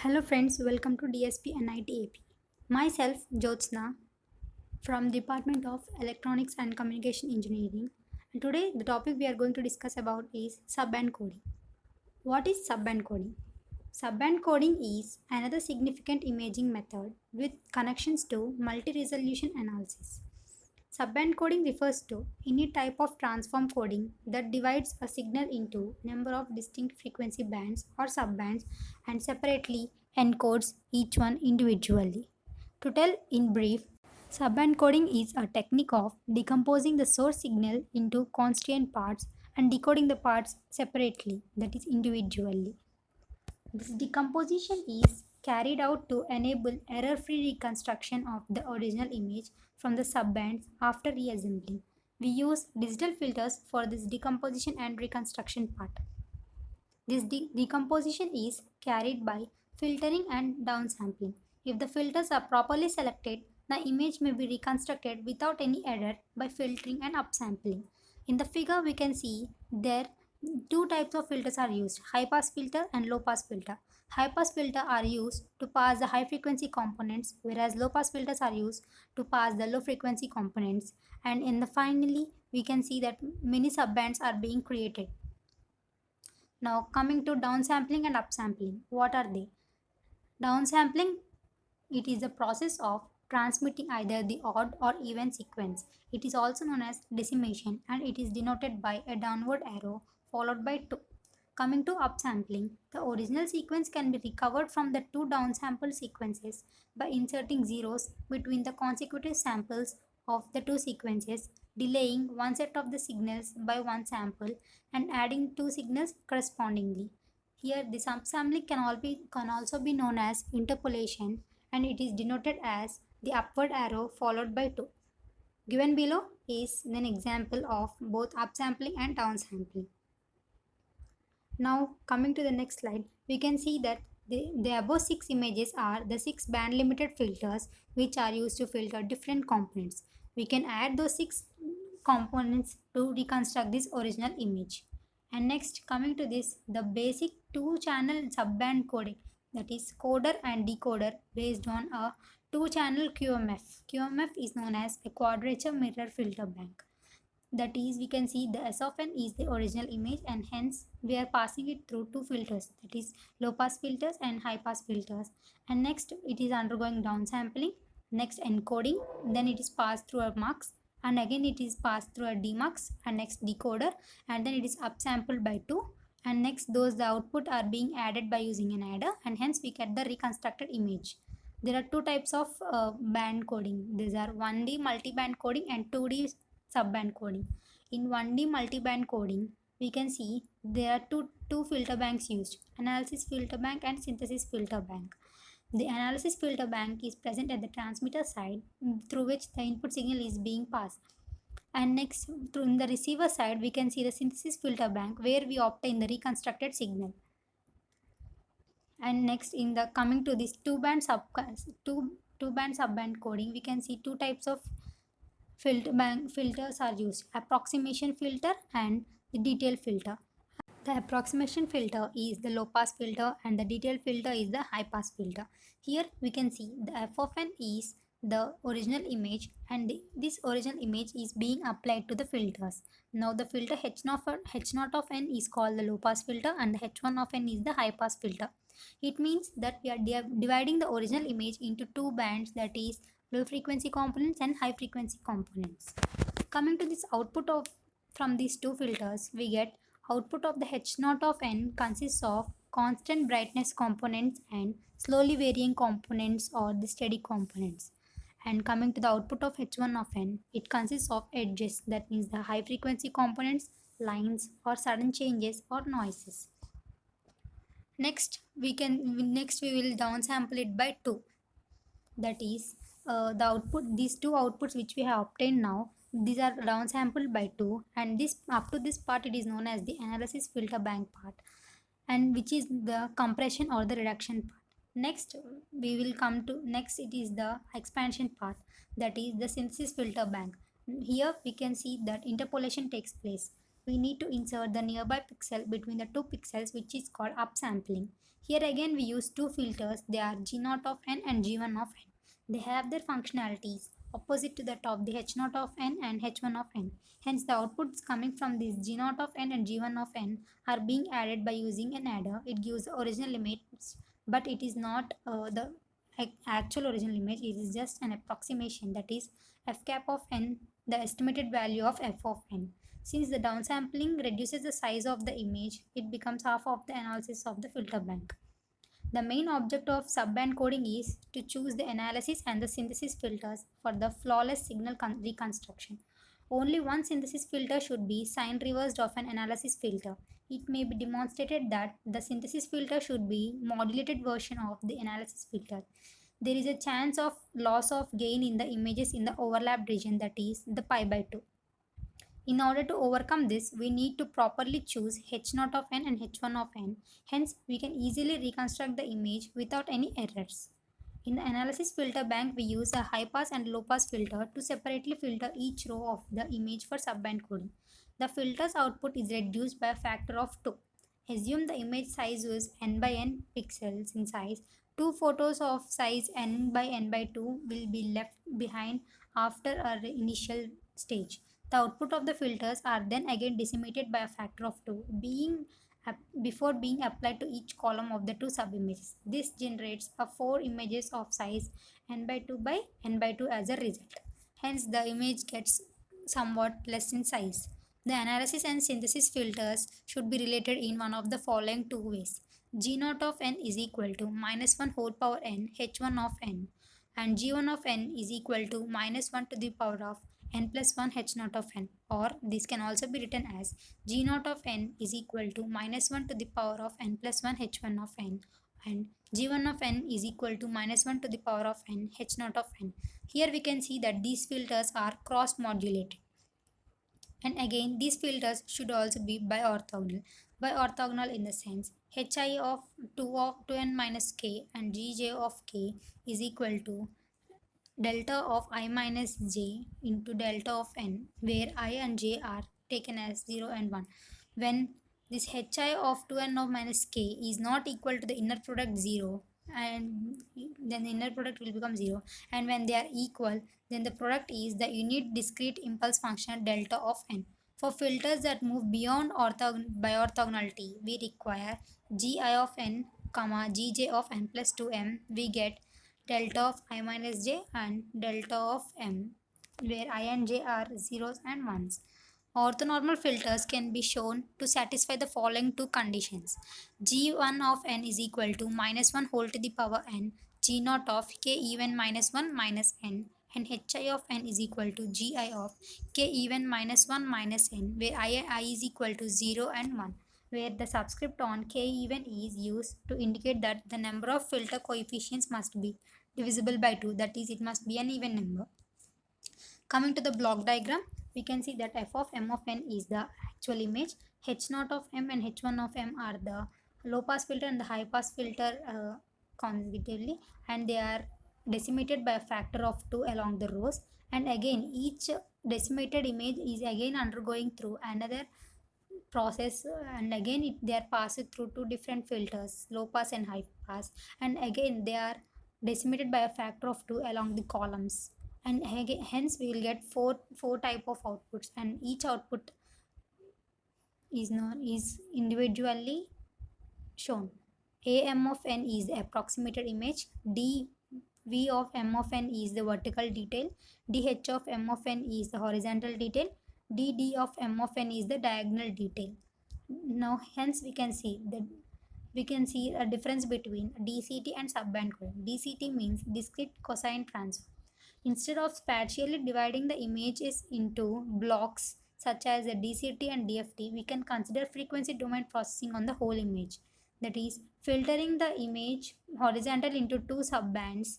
Hello friends, welcome to DSP NIT AP. Myself Jyothsna from Department of Electronics and Communication Engineering, and today the topic we are going to discuss about is subband coding. What is subband coding? Subband coding is another significant imaging method with connections to multi-resolution analysis. Subband coding refers to any type of transform coding that divides a signal into number of distinct frequency bands or subbands and separately encodes each one individually. To tell in brief, subband coding is a technique of decomposing the source signal into constituent parts and decoding the parts separately, that is individually. This decomposition is carried out to enable error-free reconstruction of the original image from the subbands after reassembling. We use digital filters for this decomposition and reconstruction part. This decomposition is carried by filtering and downsampling. If the filters are properly selected, the image may be reconstructed without any error by filtering and upsampling. In the figure, we can see there two types of filters are used: high pass filter and low pass filter. High pass filter are used to pass the high frequency components, whereas low pass filters are used to pass the low frequency components. And in the finally, we can see that many subbands are being created. Now coming to downsampling and upsampling, what are they? Downsampling, it is the process of transmitting either the odd or even sequence. It is also known as decimation and it is denoted by a downward arrow followed by 2. Coming to upsampling, the original sequence can be recovered from the two downsampled sequences by inserting zeros between the consecutive samples of the two sequences, delaying one set of the signals by one sample and adding two signals correspondingly. Here, this upsampling can also be known as interpolation and it is denoted as the upward arrow followed by 2. Given below is an example of both upsampling and downsampling. Now coming to the next slide, we can see that the above 6 images are the 6 band limited filters which are used to filter different components. We can add those 6 components to reconstruct this original image. And next, coming to this, the basic 2-channel subband coding, that is coder and decoder based on a 2-channel QMF. QMF is known as a quadrature mirror filter bank. That is, we can see the S of n is the original image and hence we are passing it through two filters, that is low pass filters and high pass filters. And next it is undergoing downsampling, next encoding, then it is passed through a mux, and again it is passed through a demux, and next decoder, and then it is upsampled by 2, and next the output are being added by using an adder, and hence we get the reconstructed image. There are two types of band coding. These are 1D multiband coding and 2D subband coding. In 1D multiband coding, we can see there are two filter banks used: analysis filter bank and synthesis filter bank. The analysis filter bank is present at the transmitter side through which the input signal is being passed. And next, in the receiver side, we can see the synthesis filter bank where we obtain the reconstructed signal. And next, in the coming to this two band subband coding, we can see two types of filters are used: approximation filter and the detail filter. The approximation filter is the low pass filter and the detail filter is the high pass filter. Here we can see the f of n is the original image and this original image is being applied to the filters. Now the filter h0 of n is called the low pass filter and the h1 of n is the high pass filter. It means that we are dividing the original image into two bands, that is low frequency components and high frequency components. Coming to this output from these two filters, we get output of the h0 of n consists of constant brightness components and slowly varying components or the steady components. And coming to the output of h1 of n, it consists of edges, that means the high frequency components, lines or sudden changes or noises. Next we will downsample it by 2. That is the output, these two outputs which we have obtained now, these are downsampled by 2, and this up to this part it is known as the analysis filter bank part, and which is the compression or the reduction part. Next we will come to it is the expansion part, that is the synthesis filter bank. Here we can see that interpolation takes place. We need to insert the nearby pixel between the two pixels, which is called upsampling. Here again we use two filters. They are G0 of n and G1 of n. They have their functionalities opposite to the top, the H0 of n and H1 of n. Hence the outputs coming from this G0 of n and G1 of n are being added by using an adder. It gives the original image, but it is not the actual original image. It is just an approximation, that is f cap of n, the estimated value of f of n. Since the downsampling reduces the size of the image, it becomes half of the analysis of the filter bank. The main object of subband coding is to choose the analysis and the synthesis filters for the flawless signal reconstruction. Only one synthesis filter should be sign reversed of an analysis filter. It may be demonstrated that the synthesis filter should be modulated version of the analysis filter. There is a chance of loss of gain in the images in the overlapped region, that is the pi by 2. In order to overcome this, we need to properly choose H0 of n and H1 of n. Hence, we can easily reconstruct the image without any errors. In the analysis filter bank, we use a high pass and low pass filter to separately filter each row of the image for subband coding. The filter's output is reduced by a factor of 2. Assume the image size is n by n pixels in size. Two photos of size n by n by 2 will be left behind after our initial stage. The output of the filters are then again decimated by a factor of 2 before being applied to each column of the two subimages. This generates a 4 images of size n by 2 by n by 2 as a result. Hence the image gets somewhat less in size. The analysis and synthesis filters should be related in one of the following two ways. G0 of n is equal to minus 1 whole power n h1 of n, and G1 of n is equal to minus 1 to the power of n plus 1 h0 of n, or this can also be written as G0 of n is equal to minus 1 to the power of n plus 1 h1 of n, and G1 of n is equal to minus 1 to the power of n h0 of n. Here we can see that these filters are cross modulated. And again, these filters should also be biorthogonal. Biorthogonal in the sense hi of 2n minus k and gj of k is equal to delta of I minus j into delta of n, where I and j are taken as 0 and 1. When this hi of 2n of minus k is not equal to the inner product 0, and then the inner product will become 0, and when they are equal, then the product is the unit discrete impulse function delta of n. For filters that move beyond biorthogonality, we require gi of n, gj of n plus 2m. We get delta of I minus j and delta of m, where I and j are zeros and ones. Orthonormal filters can be shown to satisfy the following two conditions. G1 of n is equal to minus 1 whole to the power n, G0 of k even minus 1 minus n, and hi of n is equal to gi of k even minus 1 minus n, where I is equal to 0 and 1, where the subscript on k even is used to indicate that the number of filter coefficients must be divisible by 2, that is, it must be an even number. Coming to the block diagram, we can see that f of m of n is the actual image, h0 of m and h1 of m are the low pass filter and the high pass filter consecutively, and they are decimated by a factor of 2 along the rows. And again, each decimated image is again undergoing through another process, and again they are passed through two different filters, low pass and high pass, and again they are decimated by a factor of 2 along the columns, and hence we will get four type of outputs, and each output is individually shown. Am of n is the approximated image, dv of m of n is the vertical detail, dh of m of n is the horizontal detail, dd of m of n is the diagonal detail. Now hence we can see a difference between DCT and subband coding. DCT means discrete cosine transform. Instead of spatially dividing the images into blocks such as the DCT and DFT, we can consider frequency domain processing on the whole image. That is, filtering the image horizontal into two subbands,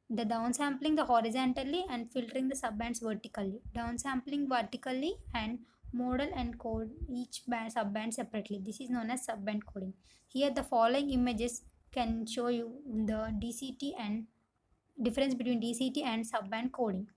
the downsampling the horizontally and filtering the subbands vertically. Downsampling vertically and model and code each subband separately. This is known as subband coding. Here the following images can show you the DCT and difference between DCT and subband coding.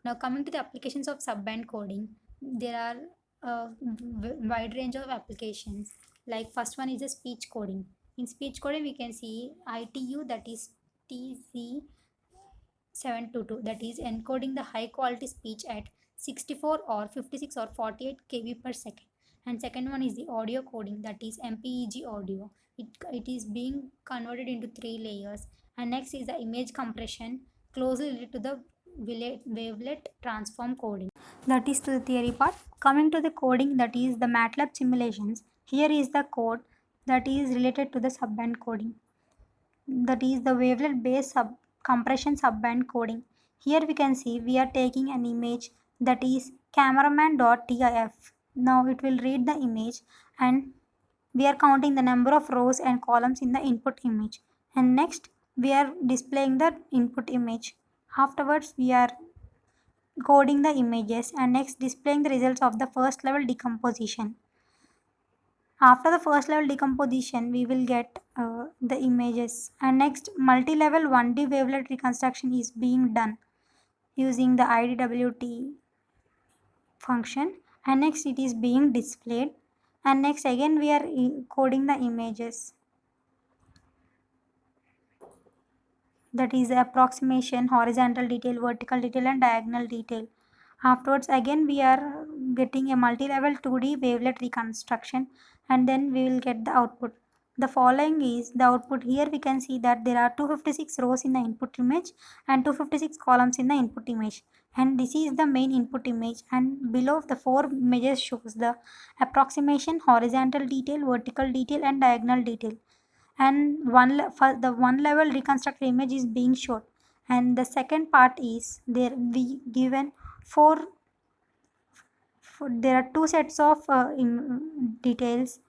Now coming to the applications of subband coding, there are a wide range of applications. Like first one is the speech coding. In speech coding, we can see ITU, that is TZ722, that is encoding the high quality speech at 64 or 56 or 48 kb per second. And second one is the audio coding, that is MPEG audio. It is being converted into 3 layers. And next is the image compression, closely related to the wavelet transform coding. That is to the theory part. Coming to the coding, that is the MATLAB simulations. Here is the code that is related to the subband coding. That is the wavelet based compression subband coding. Here we can see we are taking an image, that is cameraman.tif. Now it will read the image, and we are counting the number of rows and columns in the input image. And next we are displaying the input image. Afterwards we are coding the images, and next displaying the results of the first level decomposition. After the first level decomposition, we will get the images, and next multi-level 1D wavelet reconstruction is being done using the IDWT function, and next it is being displayed, and next again we are coding the images, that is the approximation, horizontal detail, vertical detail, and diagonal detail. Afterwards again we are getting a multi-level 2D wavelet reconstruction, and then we will get the output. The following is the output. Here we can see that there are 256 rows in the input image and 256 columns in the input image, and this is the main input image, and below the 4 images shows the approximation, horizontal detail, vertical detail, and diagonal detail. And the one level reconstructed image is being shown, and the second part is there we given four, there are two sets of details,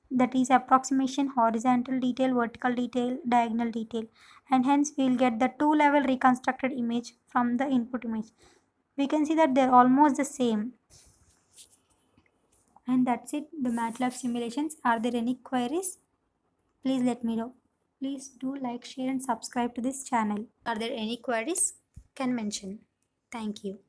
that is approximation, horizontal detail, vertical detail, diagonal detail, and hence we will get the two level reconstructed image from the input image. We can see that they're almost the same. And that's it, the MATLAB simulations. Are there any queries? Please let me know. Please do like, share, and subscribe to this channel. Are there any queries? Can mention. Thank you.